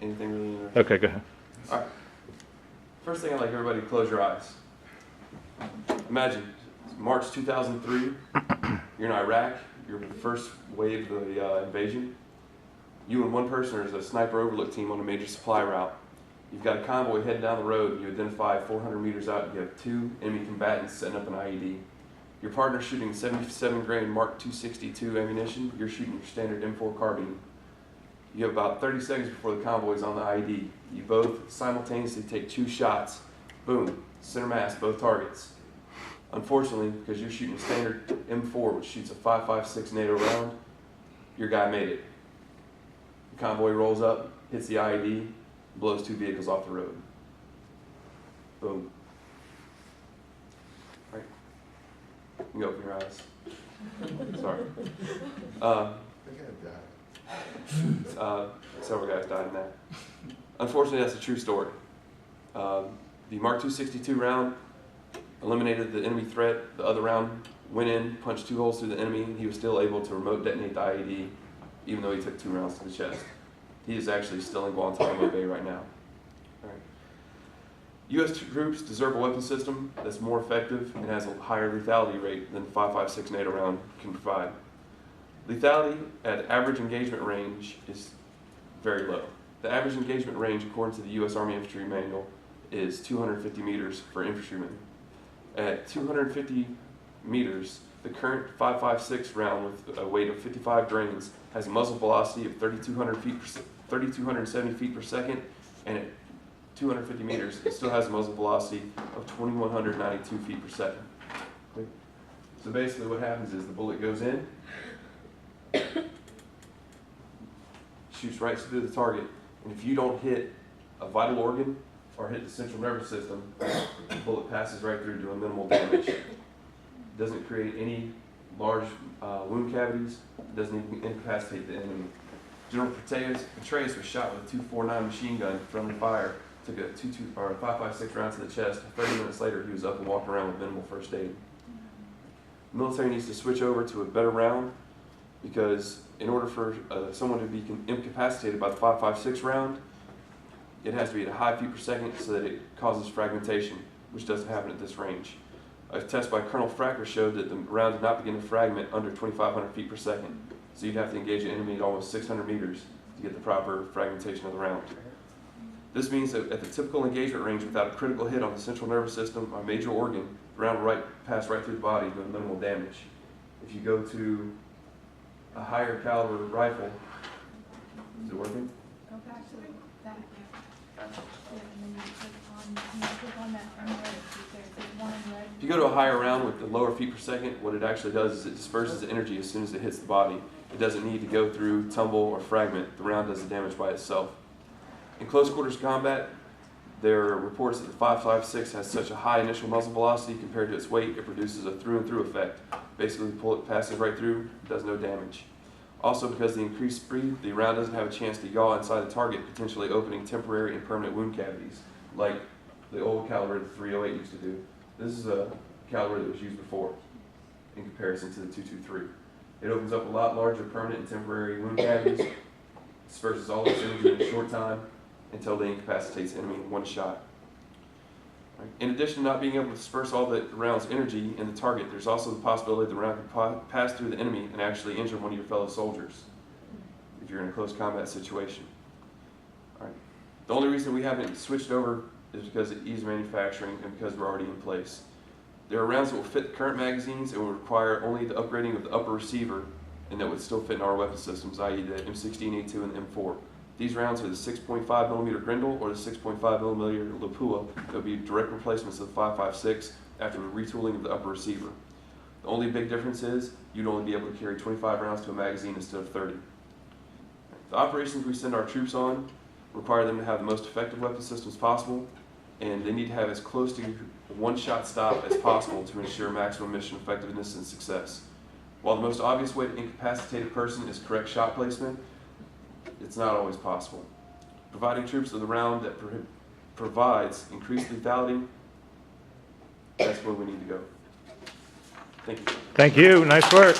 anything really. Okay, go ahead. All right. First thing, I'd like everybody to close your eyes. Imagine, it's March 2003, you're in Iraq, you're the first wave of the invasion. You and one person are as a sniper overlook team on a major supply route. You've got a convoy heading down the road. You identify 400 meters out, you have 2 enemy combatants setting up an IED. Your partner's shooting 77 grain Mark 262 ammunition. You're shooting your standard M4 carbine. You have about 30 seconds before the convoy's on the IED. You both simultaneously take 2 shots. Boom, center mass, both targets. Unfortunately, because you're shooting a standard M4, which shoots a 5.56 NATO round, your guy made it. The convoy rolls up, hits the IED, blows 2 vehicles off the road. Boom. Right. You can open your eyes. Sorry. Several guys died in that. Unfortunately, that's a true story. The Mark 262 round eliminated the enemy threat. The other round went in, punched 2 holes through the enemy, and he was still able to remote detonate the IED, even though he took 2 rounds to the chest. He is actually still in Guantanamo Bay right now. All right. U.S. troops deserve a weapon system that's more effective and has a higher lethality rate than the 5.56 NATO round can provide. Lethality at average engagement range is very low. The average engagement range, according to the U.S. Army Infantry Manual, is 250 meters for infantrymen. At 250 meters, the current 5.56 round with a weight of 55 grains has a muzzle velocity of 3,270 feet per second, and at 250 meters, it still has a muzzle velocity of 2,192 feet per second. Okay. So basically what happens is the bullet goes in, shoots right through the target, and if you don't hit a vital organ or hit the central nervous system, the bullet passes right through, doing minimal damage. It doesn't create any large wound cavities. It doesn't even incapacitate the enemy. General Petraeus was shot with a .249 machine gun from the fire, took a 5.56 round to the chest. 30 minutes later, he was up and walking around with minimal first aid. The military needs to switch over to a better round, because in order for someone to be incapacitated by the 5.56 round, it has to be at a high feet per second so that it causes fragmentation, which doesn't happen at this range. A test by Colonel Fracker showed that the round did not begin to fragment under 2,500 feet per second. So you'd have to engage an enemy at almost 600 meters to get the proper fragmentation of the round. This means that at the typical engagement range, without a critical hit on the central nervous system or major organ, the round will pass right through the body, doing minimal damage. If you go to a higher caliber rifle, is it working? Go back to that. And then you click on that unread. There's one in red. If you go to a higher round with the lower feet per second, what it actually does is it disperses the energy as soon as it hits the body. It doesn't need to go through, tumble, or fragment. The round does the damage by itself. In close quarters combat, there are reports that the 5.56 has such a high initial muzzle velocity compared to its weight, it produces a through-and-through effect. Basically, the bullet passes right through, does no damage. Also, because of the increased speed, the round doesn't have a chance to yaw inside the target, potentially opening temporary and permanent wound cavities, like the old caliber the .308 used to do. This is a caliber that was used before, in comparison to the .223. It opens up a lot larger permanent and temporary wound cavities, disperses all its energy in a short time until they incapacitates the enemy in one shot. In addition to not being able to disperse all the round's energy in the target, there's also the possibility the round can pass through the enemy and actually injure one of your fellow soldiers if you're in a close combat situation. All right. The only reason we haven't switched over is because of ease of manufacturing and because we're already in place. There are rounds that will fit the current magazines and will require only the upgrading of the upper receiver, and that would still fit in our weapon systems, i.e. the M16A2 and the M4. These rounds are the 6.5mm Grendel or the 6.5mm Lapua that will be direct replacements of the 5.56 after the retooling of the upper receiver. The only big difference is you'd only be able to carry 25 rounds to a magazine instead of 30. The operations we send our troops on require them to have the most effective weapon systems possible, and they need to have as close to one-shot stop as possible to ensure maximum mission effectiveness and success. While the most obvious way to incapacitate a person is correct shot placement, it's not always possible. Providing troops with a round that provides increased lethality, that's where we need to go. Thank you. Thank you. Nice work.